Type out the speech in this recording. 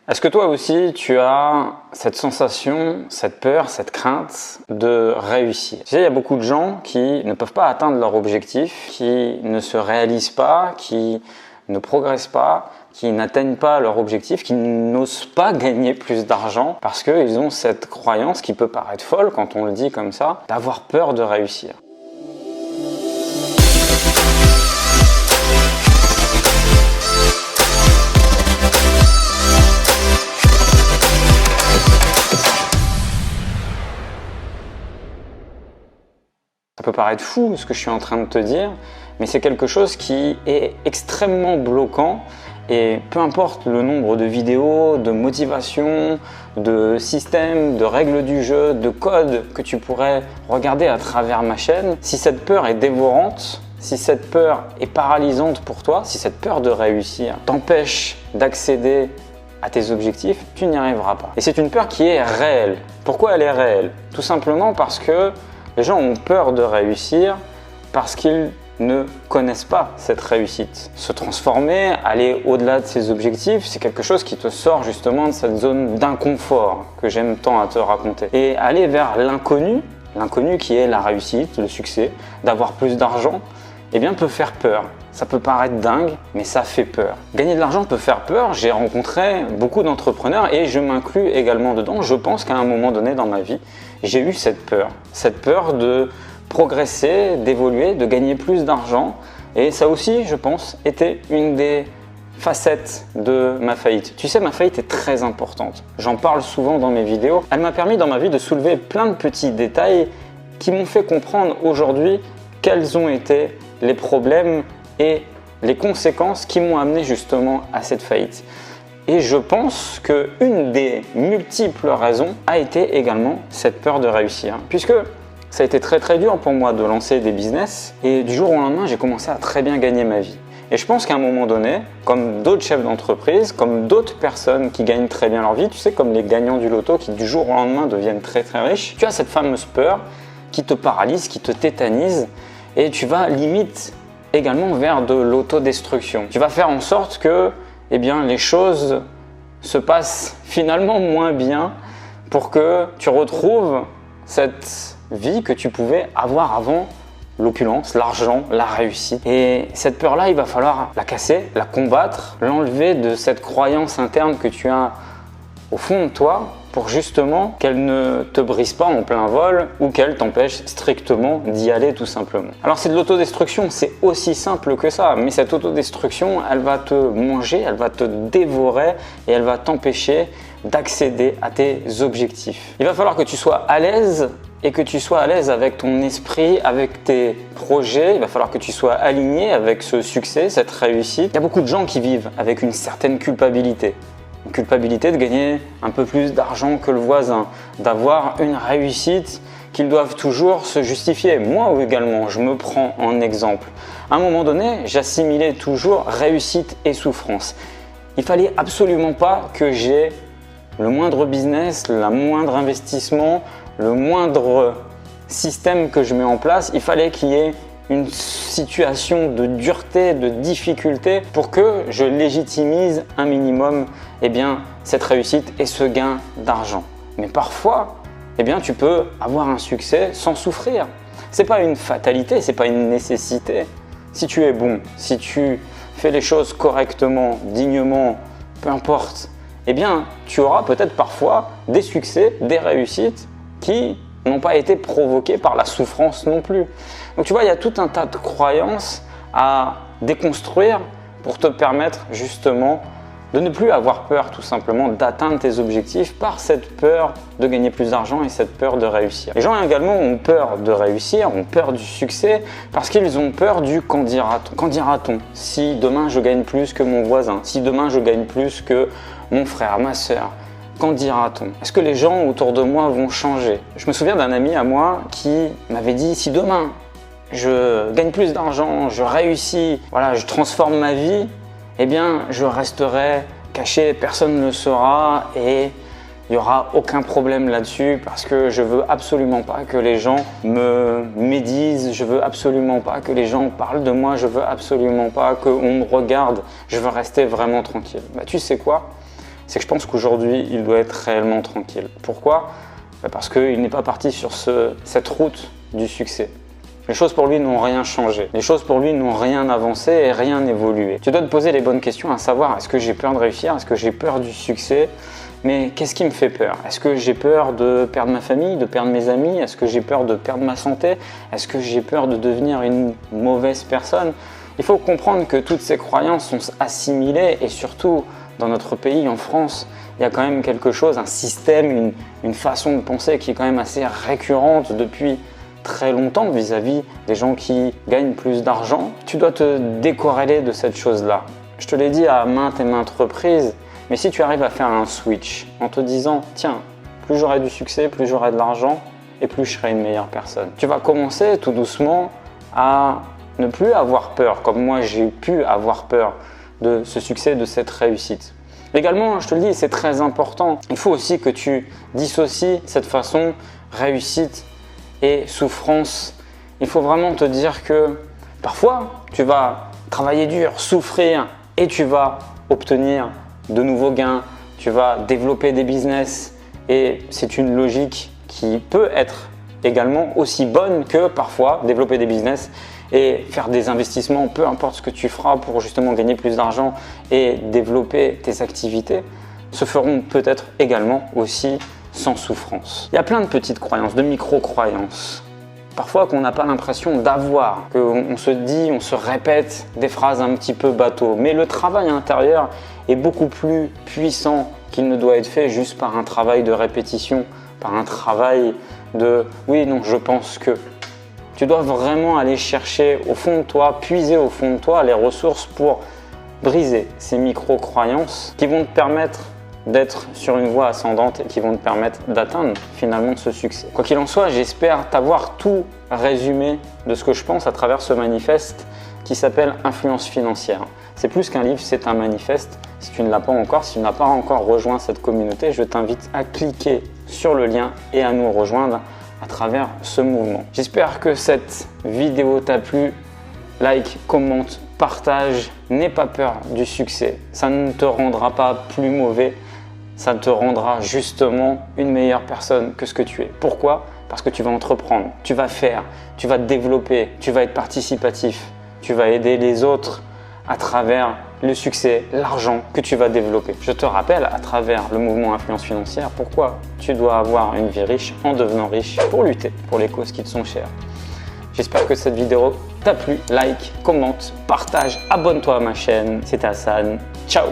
Est-ce que toi aussi tu as cette sensation, cette peur, cette crainte de réussir? Tu sais, il y a beaucoup de gens qui ne peuvent pas atteindre leur objectif, qui ne se réalisent pas, qui ne progressent pas, qui n'atteignent pas leur objectif, qui n'osent pas gagner plus d'argent parce qu'ils ont cette croyance qui peut paraître folle quand on le dit comme ça, d'avoir peur de réussir. Ça peut paraître fou ce que je suis en train de te dire, mais c'est quelque chose qui est extrêmement bloquant et peu importe le nombre de vidéos, de motivations, de systèmes, de règles du jeu, de codes que tu pourrais regarder à travers ma chaîne, si cette peur est dévorante, si cette peur est paralysante pour toi, si cette peur de réussir t'empêche d'accéder à tes objectifs, tu n'y arriveras pas. Et c'est une peur qui est réelle. Pourquoi elle est réelle? Tout simplement parce que les gens ont peur de réussir parce qu'ils ne connaissent pas cette réussite. Se transformer, aller au-delà de ses objectifs, c'est quelque chose qui te sort justement de cette zone d'inconfort que j'aime tant à te raconter. Et aller vers l'inconnu qui est la réussite, le succès, d'avoir plus d'argent, eh bien peut faire peur. Ça peut paraître dingue, mais ça fait peur. Gagner de l'argent peut faire peur. J'ai rencontré beaucoup d'entrepreneurs et je m'inclus également dedans. Je pense qu'à un moment donné dans ma vie, j'ai eu cette peur de progresser, d'évoluer, de gagner plus d'argent. Et ça aussi, je pense, était une des facettes de ma faillite. Tu sais, ma faillite est très importante. J'en parle souvent dans mes vidéos. Elle m'a permis dans ma vie de soulever plein de petits détails qui m'ont fait comprendre aujourd'hui quels ont été les problèmes et les conséquences qui m'ont amené justement à cette faillite. Et je pense qu'une des multiples raisons a été également cette peur de réussir. Puisque ça a été très dur pour moi de lancer des business et du jour au lendemain, j'ai commencé à très bien gagner ma vie. Et je pense qu'à un moment donné, comme d'autres chefs d'entreprise, comme d'autres personnes qui gagnent très bien leur vie, tu sais, comme les gagnants du loto qui du jour au lendemain deviennent très riches, tu as cette fameuse peur qui te paralyse, qui te tétanise et tu vas limite également vers de l'autodestruction. Tu vas faire en sorte que les choses se passent finalement moins bien pour que tu retrouves cette vie que tu pouvais avoir avant l'opulence, l'argent, la réussite. Et cette peur-là, il va falloir la casser, la combattre, l'enlever de cette croyance interne que tu as au fond de toi pour justement qu'elle ne te brise pas en plein vol ou qu'elle t'empêche strictement d'y aller tout simplement. Alors c'est de l'autodestruction, c'est aussi simple que ça, mais cette autodestruction, elle va te manger, elle va te dévorer et elle va t'empêcher d'accéder à tes objectifs. Il va falloir que tu sois à l'aise et que tu sois à l'aise avec ton esprit, avec tes projets. Il va falloir que tu sois aligné avec ce succès, cette réussite. Il y a beaucoup de gens qui vivent avec une certaine culpabilité. Une culpabilité de gagner un peu plus d'argent que le voisin, d'avoir une réussite qu'ils doivent toujours se justifier. Moi également, je me prends en exemple. À un moment donné, j'assimilais toujours réussite et souffrance. Il fallait absolument pas que j'ai le moindre business, le moindre investissement, le moindre système que je mets en place. Il fallait qu'il y ait une situation de dureté, de difficulté pour que je légitimise un minimum cette réussite et ce gain d'argent. Mais parfois, tu peux avoir un succès sans souffrir. C'est pas une fatalité, c'est pas une nécessité. Si tu es bon, si tu fais les choses correctement, dignement, peu importe, tu auras peut-être parfois des succès, des réussites qui n'ont pas été provoqués par la souffrance non plus. Donc tu vois, il y a tout un tas de croyances à déconstruire pour te permettre justement de ne plus avoir peur tout simplement d'atteindre tes objectifs par cette peur de gagner plus d'argent et cette peur de réussir. Les gens également ont peur de réussir, ont peur du succès parce qu'ils ont peur du qu'en dira-t-on. Qu'en dira-t-on si demain je gagne plus que mon voisin, si demain je gagne plus que mon frère, ma sœur? Qu'en dira-t-on? Est-ce que les gens autour de moi vont changer? Je me souviens d'un ami à moi qui m'avait dit si demain je gagne plus d'argent, je réussis, voilà, je transforme ma vie, je resterai caché, personne ne le saura et il n'y aura aucun problème là-dessus parce que je veux absolument pas que les gens me médisent, je veux absolument pas que les gens parlent de moi, je veux absolument pas qu'on me regarde, je veux rester vraiment tranquille. Tu sais quoi? c'est que je pense qu'aujourd'hui, il doit être réellement tranquille. Pourquoi? Parce qu'il n'est pas parti sur cette route du succès. Les choses pour lui n'ont rien changé. Les choses pour lui n'ont rien avancé et rien évolué. Tu dois te poser les bonnes questions, à savoir, est-ce que j'ai peur de réussir? Est-ce que j'ai peur du succès? Mais qu'est-ce qui me fait peur? Est-ce que j'ai peur de perdre ma famille, de perdre mes amis? Est-ce que j'ai peur de perdre ma santé? Est-ce que j'ai peur de devenir une mauvaise personne? Il faut comprendre que toutes ces croyances sont assimilées et surtout, dans notre pays, en France, il y a quand même quelque chose, un système, une façon de penser qui est quand même assez récurrente depuis très longtemps vis-à-vis des gens qui gagnent plus d'argent. Tu dois te décorréler de cette chose-là. Je te l'ai dit à maintes et maintes reprises, mais si tu arrives à faire un switch en te disant « Tiens, plus j'aurai du succès, plus j'aurai de l'argent et plus je serai une meilleure personne », tu vas commencer tout doucement à ne plus avoir peur, comme moi j'ai pu avoir peur de ce succès, de cette réussite. Également, je te le dis, c'est très important, il faut aussi que tu dissocies cette façon réussite et souffrance. Il faut vraiment te dire que parfois, tu vas travailler dur, souffrir et tu vas obtenir de nouveaux gains, tu vas développer des business et c'est une logique qui peut être également aussi bonne que parfois développer des business et faire des investissements, peu importe ce que tu feras pour justement gagner plus d'argent et développer tes activités, se feront peut-être également aussi sans souffrance. Il y a plein de petites croyances, de micro-croyances, parfois qu'on n'a pas l'impression d'avoir, qu'on se dit, on se répète des phrases un petit peu bateau, mais le travail intérieur est beaucoup plus puissant qu'il ne doit être fait juste par un travail de répétition, par un travail de « oui, non, je pense que ». Tu dois vraiment aller chercher au fond de toi, puiser au fond de toi les ressources pour briser ces micro-croyances qui vont te permettre d'être sur une voie ascendante et qui vont te permettre d'atteindre finalement ce succès. Quoi qu'il en soit, j'espère t'avoir tout résumé de ce que je pense à travers ce manifeste qui s'appelle Influence financière. C'est plus qu'un livre, c'est un manifeste. Si tu ne l'as pas encore, si tu n'as pas encore rejoint cette communauté, je t'invite à cliquer sur le lien et à nous rejoindre à travers ce mouvement. J'espère que cette vidéo t'a plu. Like, commente, partage. N'aie pas peur du succès. Ça ne te rendra pas plus mauvais. Ça te rendra justement une meilleure personne que ce que tu es. Pourquoi? Parce que tu vas entreprendre, tu vas faire, tu vas te développer, tu vas être participatif, tu vas aider les autres à travers le succès, l'argent que tu vas développer. Je te rappelle à travers le mouvement Influence financière pourquoi tu dois avoir une vie riche en devenant riche pour lutter pour les causes qui te sont chères. J'espère que cette vidéo t'a plu. Like, commente, partage, abonne-toi à ma chaîne. C'était Hassan. Ciao!